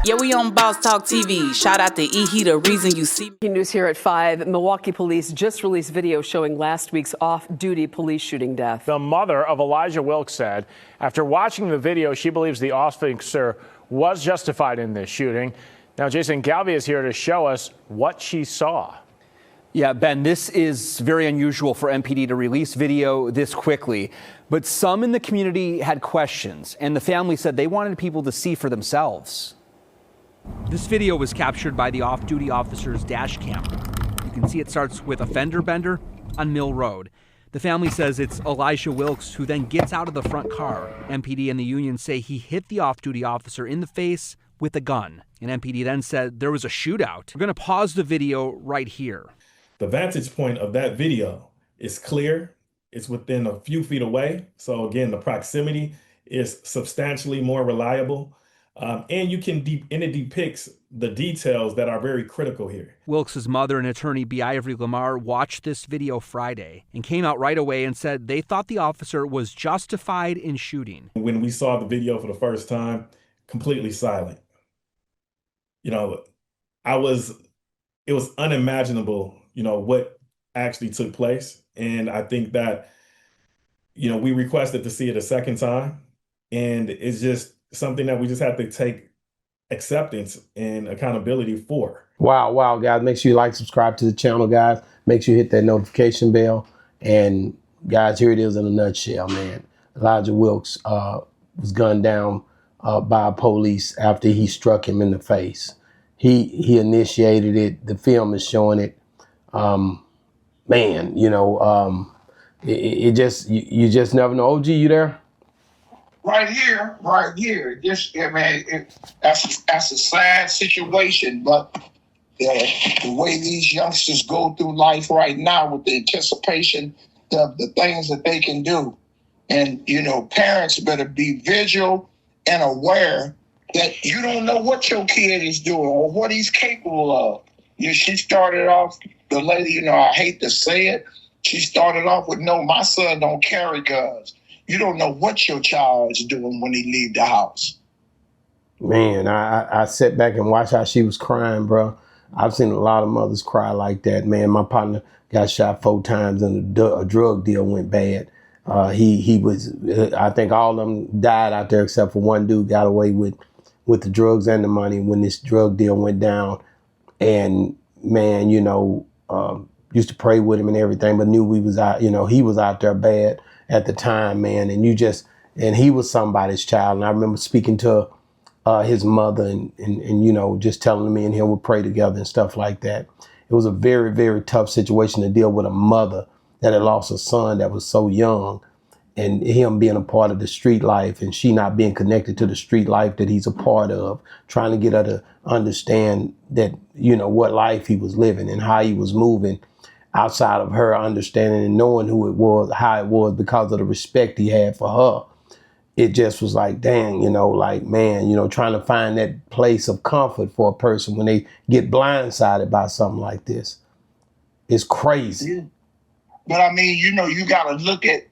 Yeah, we on Boss Talk TV. Shout out to E. The reason you see me. News here at 5. Milwaukee police just released video showing last week's off-duty police shooting death. The mother of Elijah Wilkes said after watching the video, she believes the officer was justified in this shooting. Now, Jason Galvey is here to show us what she saw. Yeah, Ben, this is very unusual for MPD to release video this quickly. But some in the community had questions, and the family said they wanted people to see for themselves. This video was captured by the off-duty officer's dash cam. You can see it starts with a fender bender on Mill Road. The family says it's Elijah Wilkes who then gets out of the front car. MPD and the union say he hit the off-duty officer in the face with a gun. And MPD then said there was a shootout. We're going to pause the video right here. The vantage point of that video is clear. It's within a few feet away. So again, the proximity is substantially more reliable. And it depicts the details that are very critical here. Wilkes' mother and attorney B. Ivory Lamar watched this video Friday and came out right away and said they thought the officer was justified in shooting. When we saw the video for the first time, completely silent. You know, it was unimaginable, you know, what actually took place. And I think that, you know, we requested to see it a second time, and it's just something that we just have to take acceptance and accountability for. Wow, guys. Make sure you like, subscribe to the channel, guys. Make sure you hit that notification bell. And guys, here it is in a nutshell, man. Elijah Wilkes was gunned down by police after he struck him in the face. He initiated it. The film is showing it. Man, you know, you just never know. OG, you there? Right here. Just, I mean, that's a sad situation, but the way these youngsters go through life right now with the anticipation of the things that they can do. And, you know, parents better be vigilant and aware that you don't know what your kid is doing or what he's capable of. You know, she started off, the lady, you know, I hate to say it, she started off with, no, my son don't carry guns. You don't know what your child is doing when he leave the house. Man, I sat back and watched how she was crying, bro. I've seen a lot of mothers cry like that, man. My partner got shot 4 times and a drug deal went bad. He was, I think all of them died out there except for one dude got away with the drugs and the money when this drug deal went down. And man, you know, used to pray with him and everything, but knew we was out, you know, he was out there bad at the time, man. And and he was somebody's child. And I remember speaking to his mother and you know, just telling me and him would pray together and stuff like that. It was a very, very tough situation to deal with a mother that had lost a son that was so young, and him being a part of the street life and she not being connected to the street life that he's a part of, trying to get her to understand that, you know, what life he was living and how he was moving outside of her understanding and knowing who it was, how it was, because of the respect he had for her. It just was like, dang, you know, like, man, you know, trying to find that place of comfort for a person when they get blindsided by something like this. It's crazy. But I mean, you know, you got to look at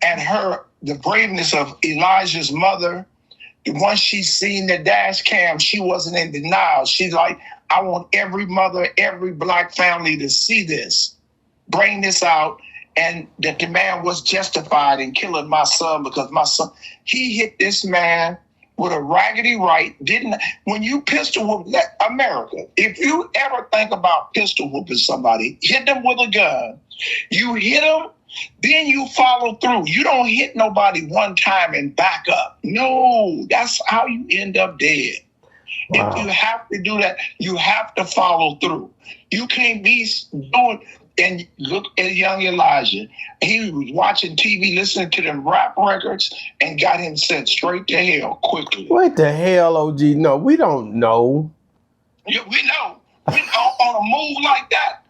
her, the braveness of Elijah's mother. Once she seen the dash cam, she wasn't in denial. She's like, I want every mother, every Black family to see this, bring this out, and that the man was justified in killing my son because my son, he hit this man with a raggedy right. When you pistol whoop America, if you ever think about pistol whooping somebody, hit them with a gun, you hit them, then you follow through. You don't hit nobody one time and back up. No, that's how you end up dead. Wow. If you have to do that, you have to follow through. You can't be doing, and look at young Elijah. He was watching TV, listening to them rap records, and got him sent straight to hell quickly. What the hell, OG? No, we don't know. Yeah, we know. On a move like that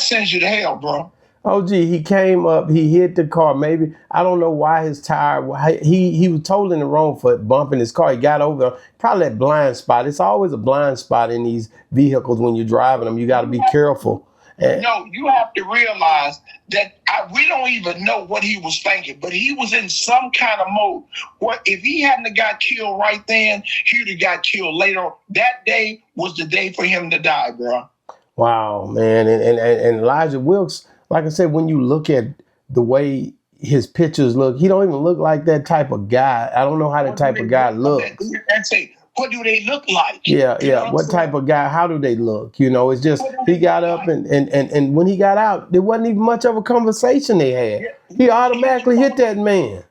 sends you to hell, bro. OG, he came up, he hit the car. Maybe, I don't know why his tire, he was totally in the wrong for bumping his car. He got over, probably that blind spot. It's always a blind spot in these vehicles when you're driving them. You got to be careful. No, you have to realize that we don't even know what he was thinking, but he was in some kind of mode. What if he hadn't have got killed right then? He'd have got killed later. That day was the day for him to die, bro. Wow, man. And Elijah Wilkes, like I said, when you look at the way his pictures look, he don't even look like that type of guy. I don't know how that type of guy looks. And say, what do they look like? Yeah, yeah. What type of guy? How do they look? You know, it's just he got up and when he got out, there wasn't even much of a conversation they had. He automatically hit that man.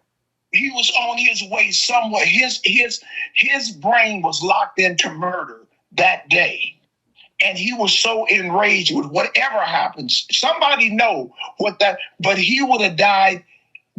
He was on his way somewhere. His brain was locked into murder that day. And he was so enraged with whatever happens. Somebody know what that, but he would have died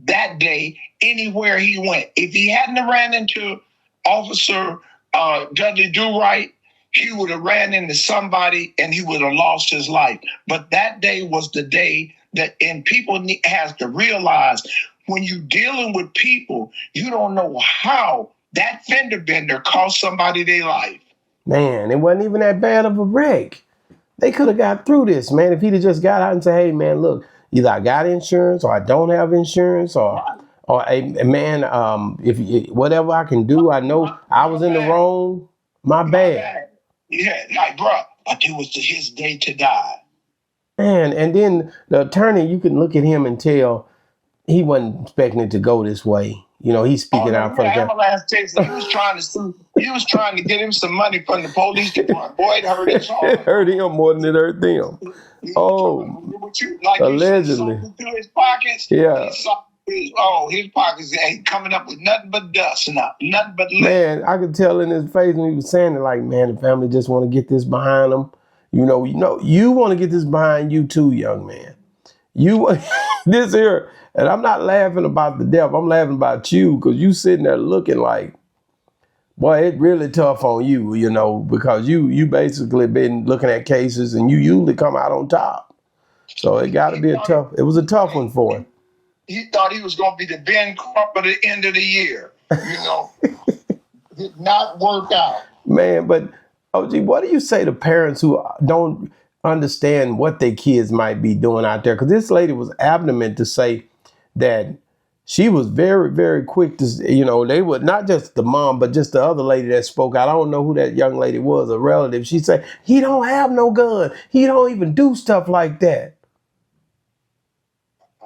that day anywhere he went. If he hadn't ran into Officer Dudley Do-Right, he would have ran into somebody and he would have lost his life. But that day was the day that, and people has to realize when you're dealing with people, you don't know how that fender bender cost somebody their life. Man, it wasn't even that bad of a wreck. They could have got through this, man, if he'd have just got out and said, hey, man, look, either I got insurance or I don't have insurance or hey, man, if whatever I can do, I know I was in the wrong. My bad. Yeah, like, bro, but it was his day to die. Man, and then the attorney, you can look at him and tell he wasn't expecting it to go this way. You know, he's speaking out for the guy. He was trying to get him some money from the police department. Boy, it hurt his heart. It hurt him more than it hurt them. Allegedly. Through his pockets. Yeah. His pockets ain't coming up with nothing but dust now. Nothing but lead. Man, I could tell in his face when he was saying it, like, man, the family just want to get this behind them. You want to get this behind you too, young man. You want this here. And I'm not laughing about the death. I'm laughing about you because you sitting there looking like, boy, it's really tough on you, because you basically been looking at cases and you usually come out on top. So it got to be it was a tough one for him. He thought he was going to be the Ben Crump at the end of the year. Did not work out. Man, but OG, what do you say to parents who don't understand what their kids might be doing out there? Because this lady was adamant to say that she was very, very quick to, they would not just the mom, but just the other lady that spoke out. I don't know who that young lady was, a relative. She said, he don't have no gun. He don't even do stuff like that.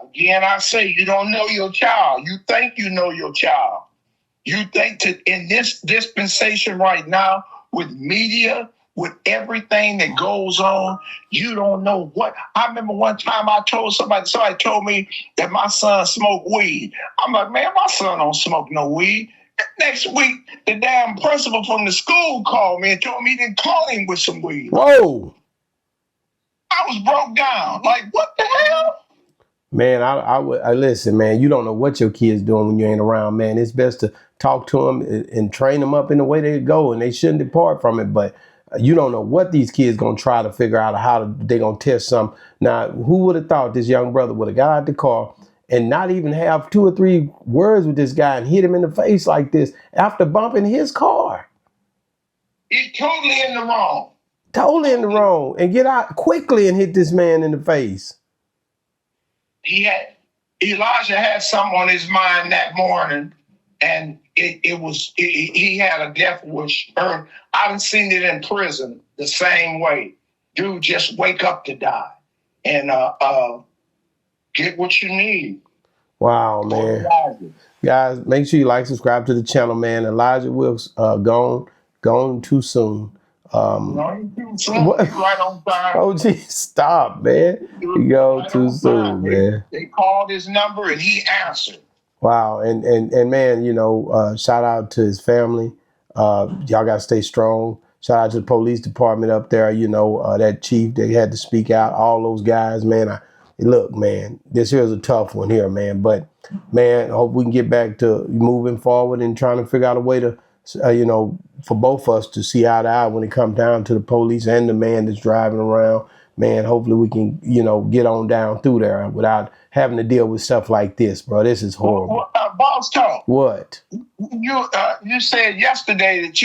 Again, I say, you don't know your child. You think you know your child. You think in this dispensation right now with media, with everything that goes on, you don't know what. I remember one time I told somebody told me that my son smoked weed. I'm like, man, my son don't smoke no weed. Next week, the damn principal from the school called me and told me he didn't call him with some weed. Whoa. I was broke down. Like, what the hell? Man, I listen, man, you don't know what your kid's doing when you ain't around, man. It's best to talk to them and train them up in the way they go, and they shouldn't depart from it. But you don't know what these kids going to try to figure out how they're going to test some. Now, who would have thought this young brother would have got out the car and not even have 2 or 3 words with this guy and hit him in the face like this after bumping his car? He's totally in the wrong. Totally in the wrong. And get out quickly and hit this man in the face. Elijah had something on his mind that morning, and he had a death wish. I done seen it in prison the same way. Dude just wake up to die and get what you need. Wow, man. Guys, make sure you like, subscribe to the channel, man. Elijah Wilkes gone too soon. Right on time. Oh, geez, stop, man. You go too soon, man. They called his number and he answered. Wow, and man, shout out to his family. Y'all gotta stay strong. Shout out to the police department up there. That chief, they had to speak out. All those guys, man. Look, man, this here's a tough one here, man. But man, I hope we can get back to moving forward and trying to figure out a way to, for both of us to see eye to eye when it comes down to the police and the man that's driving around. Man, hopefully we can, get on down through there without having to deal with stuff like this, bro. This is horrible. Boss Talk. What? You said yesterday that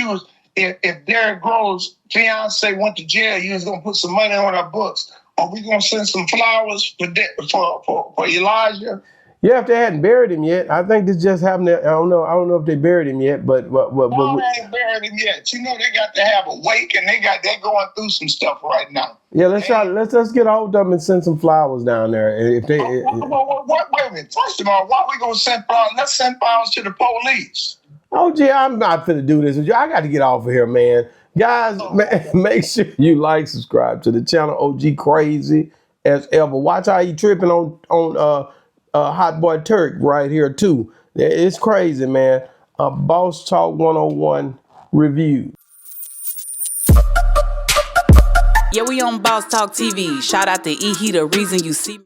if Derrick Grove's fiance went to jail, you was gonna put some money on our books. Are we gonna send some flowers for Elijah? Yeah, if they hadn't buried him yet, I think this just happened. I don't know if they buried him yet, but No, they ain't buried him yet. You know they got to have a wake, and they're going through some stuff right now. yeah, let's get a hold of them and send some flowers down there. And if they, Wait a minute. First of all, why are we gonna send flowers? Let's send flowers to the police. oh gee, I'm not finna do this with you. I got to get off of here, man. Guys, man, make sure you like, subscribe to the channel. OG crazy as ever. Watch how he tripping on Hot Boy Turk right here too. It's crazy, man. A Boss Talk 101 review. Yeah, we on Boss Talk TV. Shout out to E. He the reason you see me.